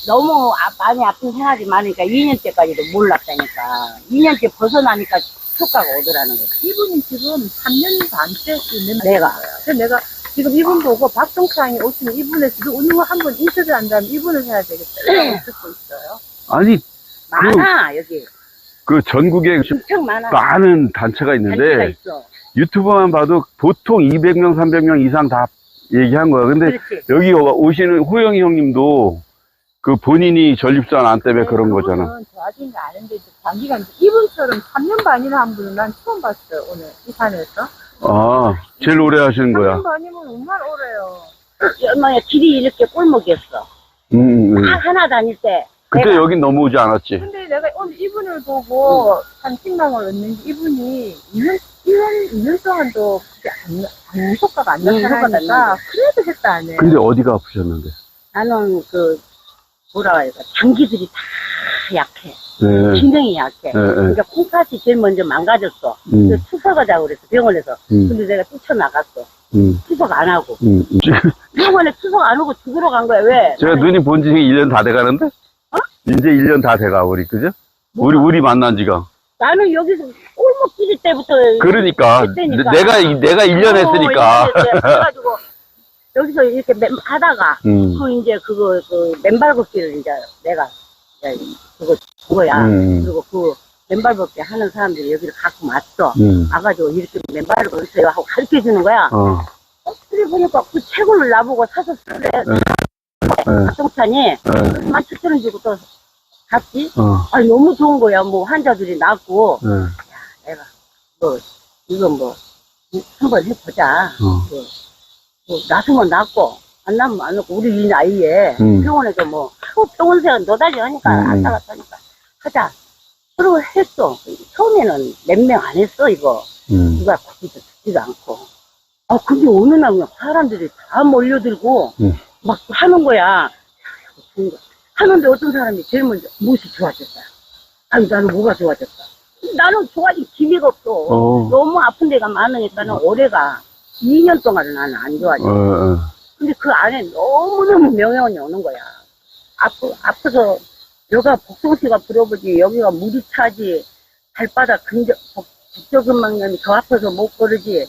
너무 많이 아픈 생활이 많으니까 2년째까지도 몰랐다니까. 2년째 벗어나니까 효과가 오더라는 거지. 이분이 지금 3년 반째 있는 내가. 그래서 내가 지금 이분 보고 박동창이 오시면 이분의 지금 운영을 한번 인터뷰 한다면 이분을 해야 되겠다. 듣고 있어요. 아니, 많아, 여기. 그 전국에 엄청 많아. 많은 단체가 있는데, 단체가 있어. 유튜버만 봐도 보통 200명, 300명 이상 다 얘기한 거야. 근데 그렇지. 여기 오시는 호영이 형님도 그 본인이 전립선 암 때문에 그런 거잖아. 그분은 좋아진 거 아는데 이제 장기간 이분처럼 3년 반이나 한 분은 난 처음 봤어요. 오늘 이 산에서. 아, 제일 오래 하시는 거야. 3년 반이면 얼마나 오래요. 얼마나 길이 이렇게 꼴목이었어. 딱 하나 다닐 때. 그때 내가 여긴 넘어오지 않았지. 근데 내가 오늘 이분을 보고 산책망을 얻는지 이분이 2년 동안도 그게 안 효과가 안 나타나니까 그래도 했다 안 해. 근데 어디가 아프셨는데? 나는 뭐라 해야 돼. 장기들이 다 약해. 네. 기능이 약해. 그러니까 콩팥이 제일 먼저 망가졌어. 그래서 투석하자고 그랬어, 병원에서. 근데 내가 뛰쳐나갔어. 투석 안 하고. 병원에 투석 안 하고 죽으러 간 거야, 왜? 제가 눈이 본 지 1년 다 돼가는데? 이제 1년 다 돼가, 우리, 그죠? 우리 만난 지가. 나는 여기서 꼴목길이 때부터. 그러니까. 했으니까. 내가 1년 했으니까. 그래가지고, 여기서 이렇게 하다가, 맨발 걷기를 이제 내가, 그거야. 그리고 맨발 걷기 하는 사람들이 여기를 갖고 왔어. 와가지고 이렇게 맨발을 걷으세요 하고 가르쳐 주는 거야. 그래 보니까 그 책을 나보고 사서 쓰래. 박동찬이 17,000원 주고 또 샀지. 아, 너무 좋은 거야. 뭐 환자들이 낫고. 야, 내가 이거 한번 해보자. 나서면 낫고 안 나면 안 낫고 우리 이 나이에 병원에서 병원생활 노다지 하니까 왔다 갔다 하니까 하자. 그리고 했어. 처음에는 몇 명 안 했어 이거. 누가 굳이도 듣지도 않고. 아 근데 어느 날 그냥 사람들이 다 몰려들고 막 하는 거야. 하는데 어떤 사람이 제일 먼저 무엇이 좋아졌다. 아니 나는 뭐가 좋아졌다. 나는 좋아진 기미가 없어. 너무 아픈 데가 많으니까는 올해가 2년 동안은 나는 안 좋아졌어. 근데 그 안에 너무너무 명예원이 오는 거야. 아파서 여기가 복통씨가 불어보지 여기가 물이 차지 발바닥 국저근막염이 더 아파서 못 걸으지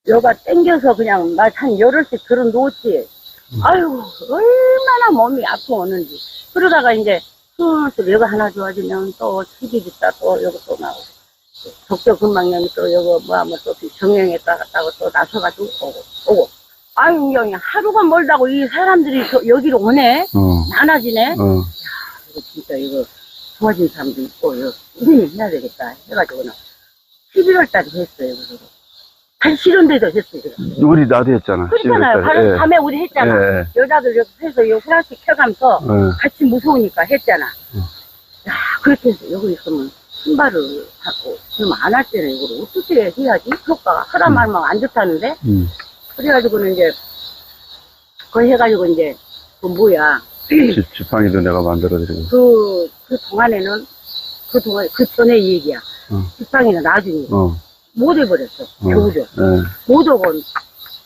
여기가 땡겨서 그냥 한 열흘씩 들어 놓았지. 아유 얼마나 몸이 아프 오는지. 그러다가 이제 슬슬 여기 하나 좋아지면 또 시기 있다 또 여기 또 나오고 국저근막염이 또 여기 또 정형외 갔다고 또 나서가지고 오고 아유 하루가 멀다고 이 사람들이 여기로 오네. 많아지네. 야 이거 진짜 이거 좋아진 사람도 있고 이거 해야 되겠다 해가지고는 11월달에 했어요. 그래서 한 실온데도 했어요. 우리 나도 했잖아. 그렇잖아요. 밤에 우리 했잖아. 여자들 여기 해서 요 플라스틱 켜가면서 같이 무서우니까 했잖아. 야 그렇게 해서 여기 있으면 신발을 하고 그럼 안 할 때는 이걸 어떻게 해야지? 효과가 하란 말만 안 좋다는데. 그래가지고는 이제 그거 해가지고 이제 지팡이도 내가 만들어드리고. 그 동안에는 그 전에 얘기야. 지팡이는 나중에 못 해버렸어. 겨우죠. 못 오고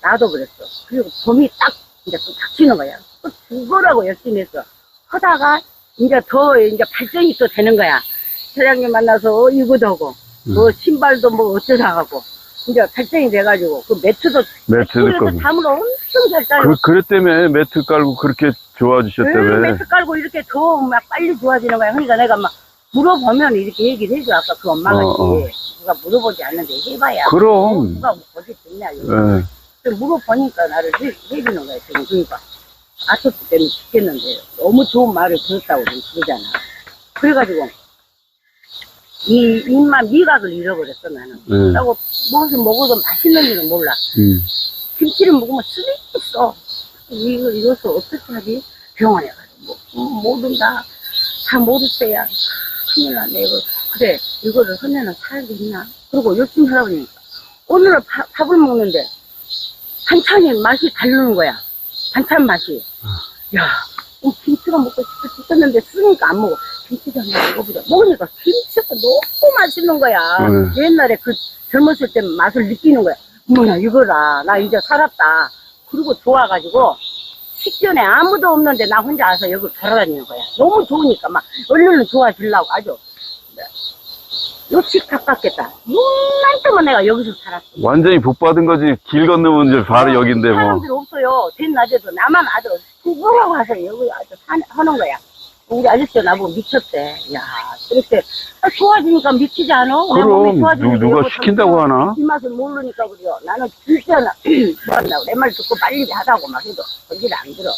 놔둬버렸어. 그리고 봄이 딱 이제 또 닥치는 거야. 또 죽어라고 열심히 했어. 하다가 이제 발전이 또 되는 거야. 사장님 만나서 이거도 하고 신발도 어쩌다가고 이제 발전이 돼가지고 그 매트도 담으러 엄청 잘 짜요. 그랬 때문에 매트 깔고 그렇게 좋아지셨다며. 매트 깔고 이렇게 더 막 빨리 좋아지는 거야. 그러니까 내가 막 물어보면 이렇게 얘기를 해줘. 아까 그 엄마가 누가 물어보지 않는데 해봐야. 그럼. 누가 어디 듣냐. 물어보니까 나를 해주는 거야. 지금 그러니까 아토피 때문에 죽겠는데 너무 좋은 말을 들었다고 그러잖아. 그래가지고 이 입만 미각을 잃어버렸어 나는. 그리고 무엇을 먹어도 맛있는 줄은 몰라. 김치를 먹으면 쓰레기 있어. 이것을 어떻게 하지? 병원에 가서 모든 다 모르세요. 큰일 났네 이거. 그래 이거를 하면은 살겠나? 그리고 열심히 하다 보니까 오늘은 밥을 먹는데 반찬이 맛이 다르는 거야. 반찬 맛이. 야 김치가 먹고 싶었는데 쓰니까 안 먹어. 김치도 한번 먹어보자. 먹으니까 김치가 너무 맛있는 거야. 옛날에 그 젊었을 때 맛을 느끼는 거야. 뭐야 이거라. 나 이제 살았다. 그리고 좋아가지고 직전에 아무도 없는데 나 혼자 와서 여기 돌아다니는 거야. 너무 좋으니까 막 얼른 좋아지려고 아주. 요집 가깝겠다. 눈만큼은 내가 여기서 살았어. 완전히 복 받은 거지. 길 건너면 이제 바로 여긴데 뭐. 사람들 없어요. 된낮에도 나만 아주 구부러 가서 여기 아주 하는 거야. 우리 아저씨가 나보고 미쳤대. 야, 그렇게 좋아지니까 미치지 않아? 내 몸이 그럼 좋아지는데 누가 여보 시킨다고 하나? 이 맛을 모르니까 그래요. 나는 진짜 뭐한다고 내 말 듣고 빨리 하다고 막 해도 거기를 안 들어.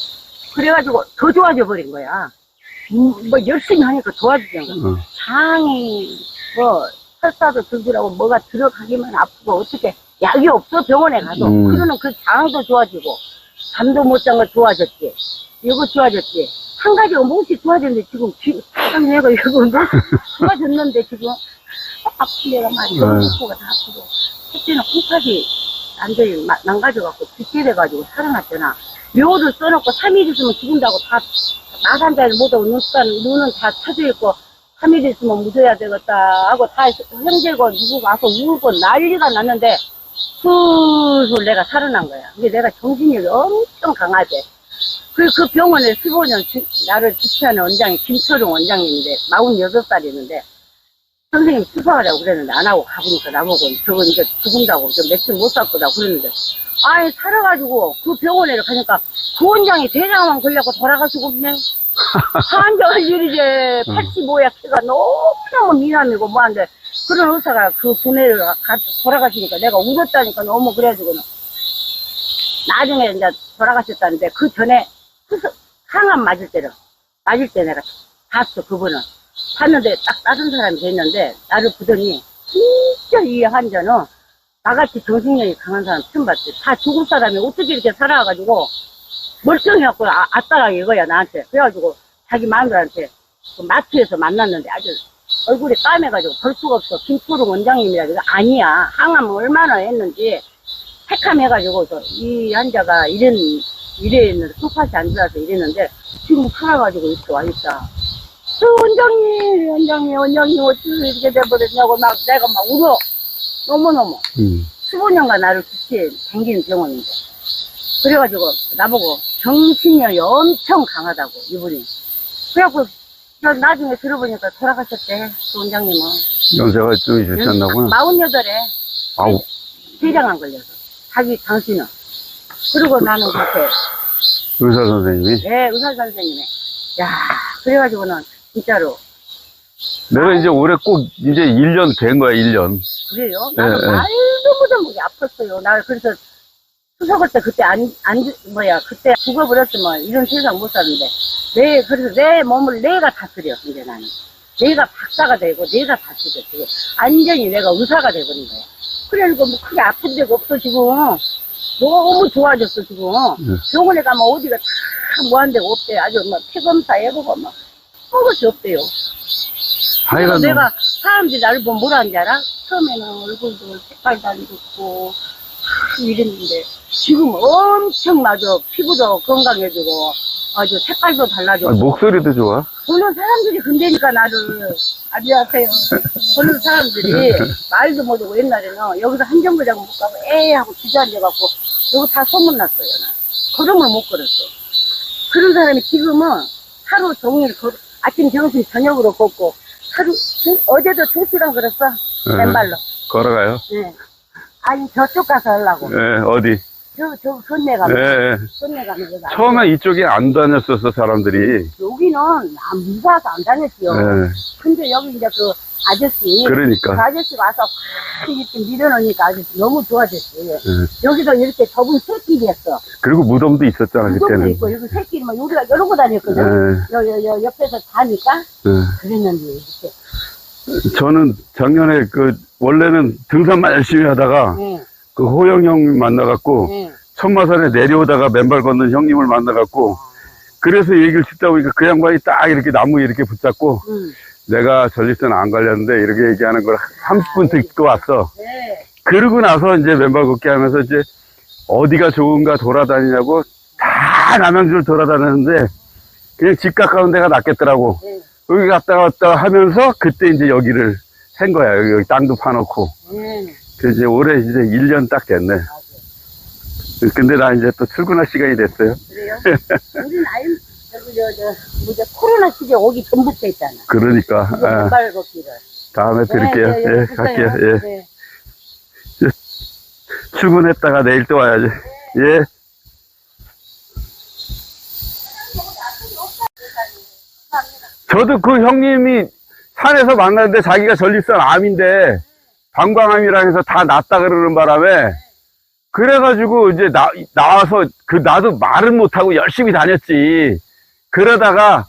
그래가지고 더 좋아져 버린 거야. 뭐 열심히 하니까 좋아지는 거야. 장이 뭐 설사도 들더라고 뭐가 들어가기만 아프고 어떻게 약이 없어 병원에 가도 그러는 그 장도 좋아지고 잠도 못 잔 거 좋아졌지. 이거 좋아졌지. 한 가지가 몹시 좋아졌는데 지금 내가 이거 뭐 좋아졌는데 지금 아픈 데가 많이 코가 다 아프고 그때는 콩팥이 완전히 망가져갖고 빗질해가지고 살아났잖아. 묘를 써놓고 3일 있으면 죽은다고 다 마산자를 못하고 눈은 다 쳐져있고 3일 있으면 묻어야 되겠다 하고 다 형제고 누구 와서 울고 난리가 났는데 술술 내가 살아난 거야. 근데 내가 정신력이 엄청 강하대. 그 병원에 15년 나를 지치하는 원장이 김철웅 원장님인데 46살이었는데 선생님 수사하라고 그랬는데 안 하고 가보니까 나보고 저거 이제 죽은다고 저 며칠 못 살 거다 그랬는데 아니 살아가지고 그 병원에 가니까 그 원장이 대장암 걸려고 돌아가시고 없네. 환자할 일이지 85야 키가 너무 미남이고 뭐한데 그런 의사가 그 두뇌를 돌아가시니까 내가 울었다니까 너무 그래가지고는 나중에 이제 돌아가셨다는데 그 전에 항암 맞을 때 내가 봤어 그분은 봤는데 딱 다른 사람이 됐는데 나를 보더니 진짜 이 환자는 나같이 정신력이 강한 사람 처음 봤지. 다 죽을 사람이 어떻게 이렇게 살아가지고 멀쩡해갖고 아따라 이거야 나한테. 그래가지고 자기 마누라한테 그 마트에서 만났는데 아주 얼굴이 까매가지고 볼 수가 없어. 김초롱 원장님이라 그래서 아니야 항암 얼마나 했는지 택함해가지고 이 환자가 이랬는데 소파시 안 들어와서 이랬는데 지금 살아가지고 이렇게 와있다. 원장님 어떻게 이렇게 돼버렸냐고 막 내가 막 울어. 너무너무 15년간 나를 같이 댕기는 병원인데 그래가지고 나보고 정신력이 엄청 강하다고 이분이. 그래갖고 나중에 들어보니까 돌아가셨대 그 원장님은. 연세가 좀 있으셨나구나. 48에 아우. 대장암 걸려서 자기 당신은. 그리고 나는 그렇게 의사 선생님이? 네 의사 선생님이. 야 그래가지고는 진짜로 내가 이제 올해 꼭 이제 1년 된 거야 1년. 그래요? 나는 말도 못하게 아팠어요. 나 그래서 수석을 때 그때 그때 죽어버렸으면 이런 세상 못 사는데 그래서 내 몸을 내가 다스려 이제 나는. 내가 박사가 되고 내가 다스려 지금 완전히 내가 의사가 돼버린 거야. 그러니까 뭐 크게 아픈 데가 없어 지금. 너무 좋아졌어 지금. 병원에 가면 어디가 다 뭐한 데가 없대. 아주 막 피검사 해보고 막 그것이 없대요. 그래서 내가 사람들이 나를 보면 뭐라 하는지 알아? 처음에는 얼굴도 색깔도 안 좋고 이랬는데 지금 엄청 맞아. 피부도 건강해지고 아주 색깔도 달라지고 목소리도 좋아. 보는 사람들이 근데니까 나를 안녕하세요. 보는 사람들이 말도 못하고 옛날에는 여기서 한 정거장 못 가고 하고 주저앉아갖고 여기 다 소문났어요. 나 걸음을 못 걸었어. 그런 사람이 지금은 하루 종일 아침 점심 저녁으로 걷고 어제도 2시간 걸었어. 맨발로. 걸어가요? 네. 아니 저쪽 가서 하려고. 네, 어디? 저 선내 가면. 네. 선내 가면. 처음에 이쪽에 안 다녔었어, 사람들이. 여기는 무사해서 안 다녔어요. 네. 근데 여기 이제 그 아저씨. 그러니까. 그 아저씨가 와서 확 이렇게 밀어놓으니까 아주 너무 좋아졌어요. 여기서 이렇게 좁은 새길이었어. 그리고 무덤도 있었잖아, 무덤도 그때는. 있고, 여기 새길이면 우리가 이러고 다녔거든. 옆에서 자니까. 그랬는데, 이렇게. 저는 작년에 원래는 등산만 열심히 하다가, 그 호영 형 만나갖고, 천마산에 내려오다가 맨발 걷는 형님을 만나갖고, 그래서 얘기를 듣다 보니까 그 양반이 딱 이렇게 나무 이렇게 붙잡고, 내가 전립선 안 걸렸는데 이렇게 얘기하는 걸 30분 듣고 왔어. 그러고 나서 이제 맨발 걷기 하면서 이제 어디가 좋은가 돌아다니냐고 다 남양주를 돌아다녔는데, 그냥 집 가까운 데가 낫겠더라고. 여기 갔다 왔다 하면서 그때 이제 여기를 산 거야. 여기 땅도 파놓고. 그래서 이제 올해 이제 1년 딱 됐네. 근데 나 이제 또 출근할 시간이 됐어요. 그래요? 우리 나이, 뭐지, 코로나 시기에 오기 전부터 했잖아. 그러니까. 이거 아, 맨발 걷기를. 다음에 드릴게요. 네, 예, 네, 갈게요. 보세요. 예. 네. 출근했다가 내일 또 와야지. 예. 저도 그 형님이 산에서 만났는데 자기가 전립선 암인데 방광암이라 해서 다 낫다 그러는 바람에 그래가지고 이제 나와서 나도 말은 못하고 열심히 다녔지. 그러다가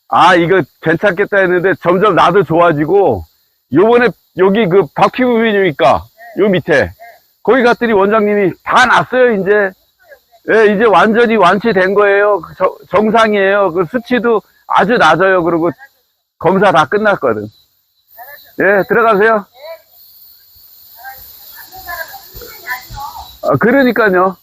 아 이거 괜찮겠다 했는데 점점 나도 좋아지고 요번에 여기 그 박피부비니까 요 밑에 거기 갔더니 원장님이 다 났어요 이제. 예, 이제 완전히 완치된 거예요. 정상이에요. 그 수치도 아주 낮아요. 그리고 검사 다 끝났거든. 예, 들어가세요. 그러니까요.